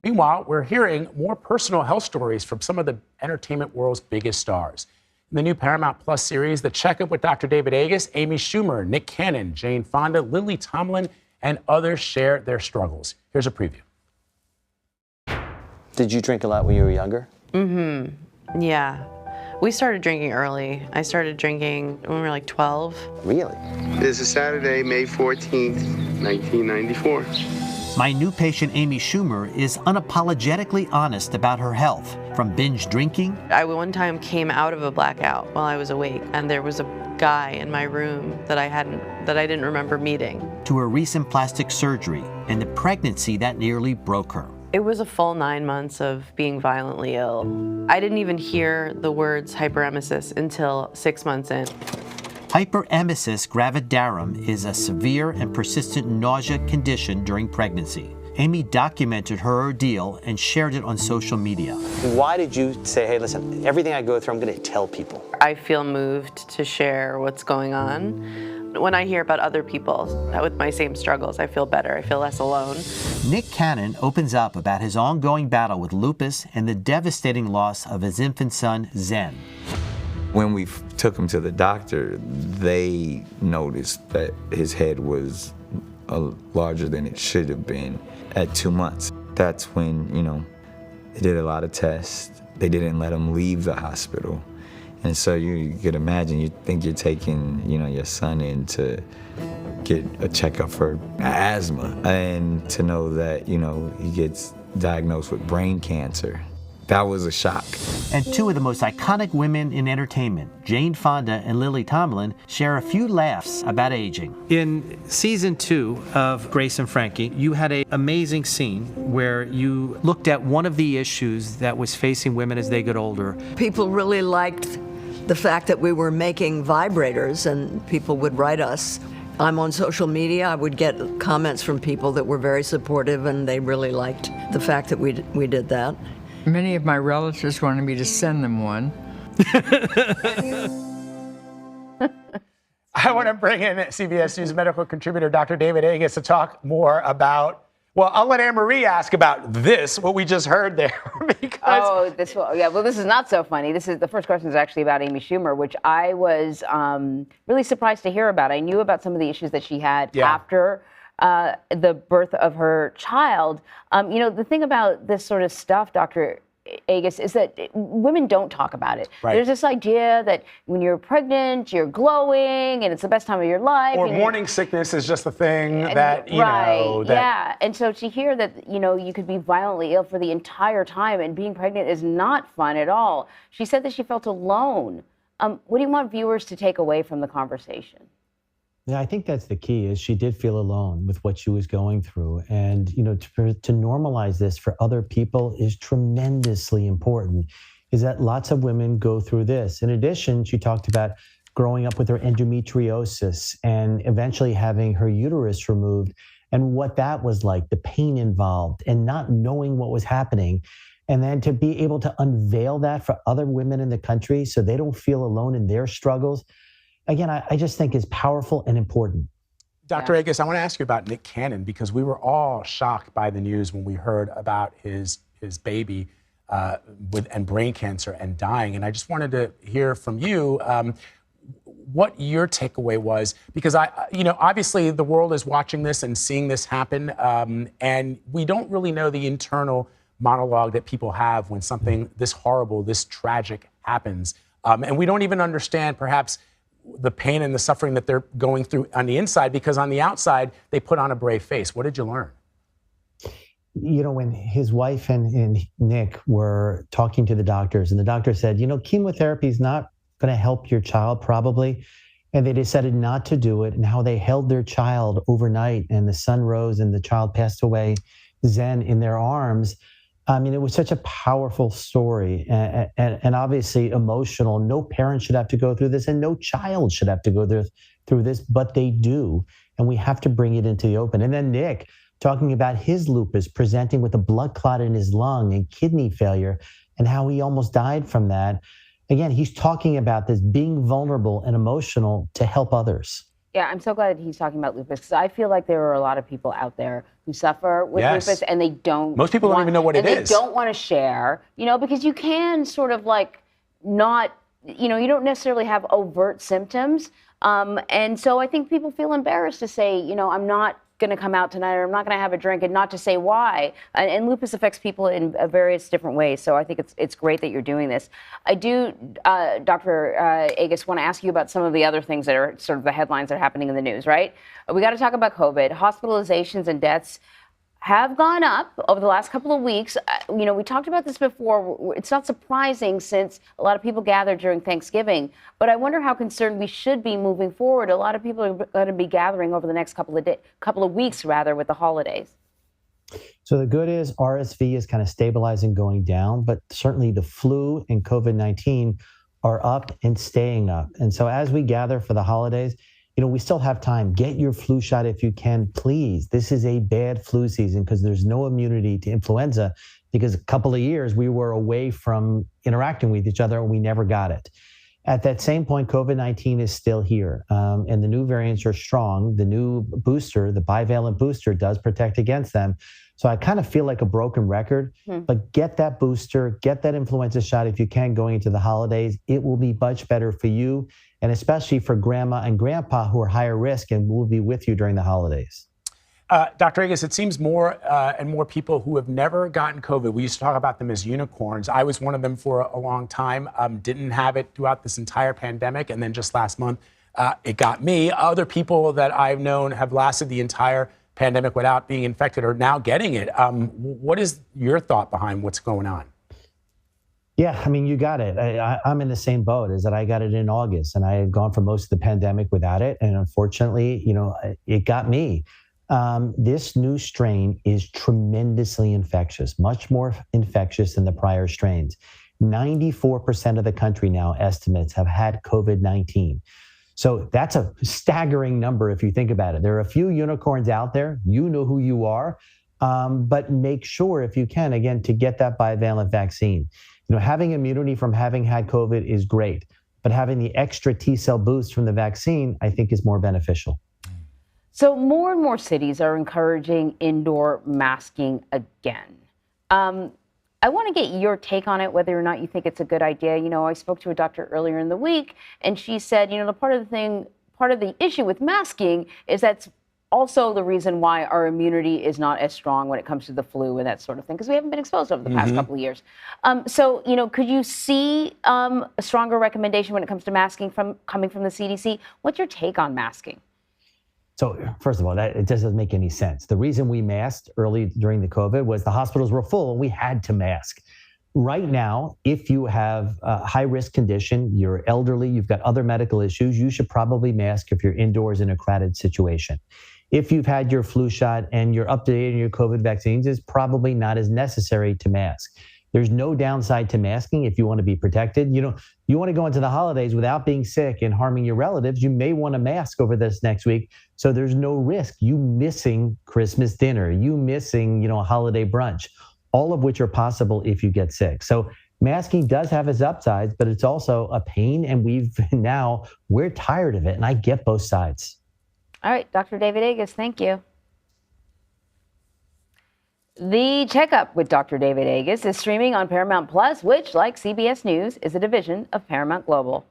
Meanwhile, we're hearing more personal health stories from some of the entertainment world's biggest stars. In the new Paramount Plus series, The Checkup with Dr. David Agus, Amy Schumer, Nick Cannon, Jane Fonda, Lily Tomlin, and others share their struggles. Here's a preview. Did you drink a lot when you were younger? Mm-hmm. Yeah. We started drinking early. I started drinking when we were like 12. Really? This is Saturday, May 14th, 1994. My new patient, Amy Schumer, is unapologetically honest about her health, from binge drinking. I one time came out of a blackout while I was awake, and there was a guy in my room that I didn't remember meeting. To her recent plastic surgery and the pregnancy that nearly broke her. It was a full 9 months of being violently ill. I didn't even hear the words hyperemesis until 6 months in. Hyperemesis gravidarum is a severe and persistent nausea condition during pregnancy. Amy documented her ordeal and shared it on social media. Why did you say, hey, listen, everything I go through, I'm going to tell people? I feel moved to share what's going on. When I hear about other people with my same struggles, I feel better. I feel less alone. Nick Cannon opens up about his ongoing battle with lupus and the devastating loss of his infant son, Zen. When we took him to the doctor, they noticed that his head was larger than it should have been at 2 months. That's when, they did a lot of tests. They didn't let him leave the hospital. And so you could imagine, you think you're taking, your son in to get a checkup for asthma. And to know that, he gets diagnosed with brain cancer. That was a shock. And two of the most iconic women in entertainment, Jane Fonda and Lily Tomlin, share a few laughs about aging. In season 2 of Grace and Frankie, you had an amazing scene where you looked at one of the issues that was facing women as they get older. People really liked the fact that we were making vibrators, and people would write us. I'm on social media. I would get comments from people that were very supportive, and they really liked the fact that we did that. Many of my relatives wanted me to send them one. I want to bring in CBS News medical contributor Dr. David Agus to talk more about, well, I'll let Anne-Marie ask about this, what we just heard there. Well, this is not so funny. The first question is actually about Amy Schumer, which I was really surprised to hear about. I knew about some of the issues that she had after the birth of her child. The thing about this sort of stuff, Dr. Agus, is that women don't talk about it. Right. There's this idea that when you're pregnant, you're glowing, and it's the best time of your life. Or morning sickness is just the thing that, you know. Yeah, and so to hear that, you could be violently ill for the entire time and being pregnant is not fun at all. She said that she felt alone. What do you want viewers to take away from the conversation? Yeah, I think that's the key, is she did feel alone with what she was going through. And, to normalize this for other people is tremendously important, is that lots of women go through this. In addition, she talked about growing up with her endometriosis and eventually having her uterus removed and what that was like, the pain involved and not knowing what was happening. And then to be able to unveil that for other women in the country so they don't feel alone in their struggles. Again, I just think is powerful and important. Dr. Agus, I want to ask you about Nick Cannon, because we were all shocked by the news when we heard about his baby and brain cancer and dying. And I just wanted to hear from you what your takeaway was, because obviously the world is watching this and seeing this happen, and we don't really know the internal monologue that people have when something this horrible, this tragic happens. And we don't even understand perhaps the pain and the suffering that they're going through on the inside, because on the outside, they put on a brave face. What did you learn? When his wife and Nick were talking to the doctors, and the doctor said, chemotherapy is not going to help your child probably. And they decided not to do it, and how they held their child overnight, and the sun rose and the child passed away, Zen, in their arms. I mean, it was such a powerful story and obviously emotional. No parent should have to go through this, and no child should have to go through this, but they do. And we have to bring it into the open. And then Nick talking about his lupus, presenting with a blood clot in his lung and kidney failure, and how he almost died from that. Again, he's talking about this, being vulnerable and emotional to help others. Yeah, I'm so glad he's talking about lupus because I feel like there are a lot of people out there who suffer with Yes. lupus and they don't. Most people don't even know what it is. They don't want to share, because you can sort of like not, you don't necessarily have overt symptoms. And so I think people feel embarrassed to say, I'm not going to come out tonight or I'm not going to have a drink, and not to say why. And lupus affects people in various different ways. So I think it's great that you're doing this. I do, Dr. Agus, want to ask you about some of the other things that are sort of the headlines that are happening in the news, right? We got to talk about COVID. Hospitalizations and deaths have gone up over the last couple of weeks. We talked about this before. It's not surprising since a lot of people gathered during Thanksgiving, but I wonder how concerned we should be moving forward. A lot of people are going to be gathering over the next couple of weeks, rather, with the holidays. So the good is RSV is kind of stabilizing, going down, but certainly the flu and COVID-19 are up and staying up. And so as we gather for the holidays, we still have time. Get your flu shot if you can, please. This is a bad flu season because there's no immunity to influenza, because a couple of years we were away from interacting with each other and we never got it. At that same point, COVID-19 is still here, and the new variants are strong. The new booster, the bivalent booster, does protect against them. So I kind of feel like a broken record, but get that booster, get that influenza shot if you can going into the holidays. It will be much better for you, and especially for grandma and grandpa who are higher risk and will be with you during the holidays. Dr. Agus, it seems more and more people who have never gotten COVID, we used to talk about them as unicorns. I was one of them for a long time, didn't have it throughout this entire pandemic, and then just last month, it got me. Other people that I've known have lasted the entire pandemic without being infected are now getting it. What is your thought behind what's going on? Yeah, I mean, you got it. I'm in the same boat, is that I got it in August, and I had gone for most of the pandemic without it. And unfortunately, it got me. This new strain is tremendously infectious, much more infectious than the prior strains. 94% of the country now estimates have had COVID-19. So that's a staggering number if you think about it. There are a few unicorns out there. You know who you are, but make sure if you can, again, to get that bivalent vaccine. Having immunity from having had COVID is great, but having the extra T-cell boost from the vaccine, I think, is more beneficial. So more and more cities are encouraging indoor masking again. I want to get your take on it, whether or not you think it's a good idea. I spoke to a doctor earlier in the week, and she said, part of the issue with masking is that's also the reason why our immunity is not as strong when it comes to the flu and that sort of thing, because we haven't been exposed over the past couple of years. So, could you see a stronger recommendation when it comes to masking coming from the CDC? What's your take on masking? So first of all, it doesn't make any sense. The reason we masked early during the COVID was the hospitals were full and we had to mask. Right now, if you have a high-risk condition, you're elderly, you've got other medical issues, you should probably mask if you're indoors in a crowded situation. If you've had your flu shot and you're up to date on your COVID vaccines, it's probably not as necessary to mask. There's no downside to masking if you want to be protected. You want to go into the holidays without being sick and harming your relatives, you may want to mask over this next week. So there's no risk you missing Christmas dinner, you missing, a holiday brunch, all of which are possible if you get sick. So masking does have its upsides, but it's also a pain. And we're tired of it. And I get both sides. All right, Dr. David Agus, thank you. The Checkup with Dr. David Agus is streaming on Paramount Plus, which, like CBS News, is a division of Paramount Global.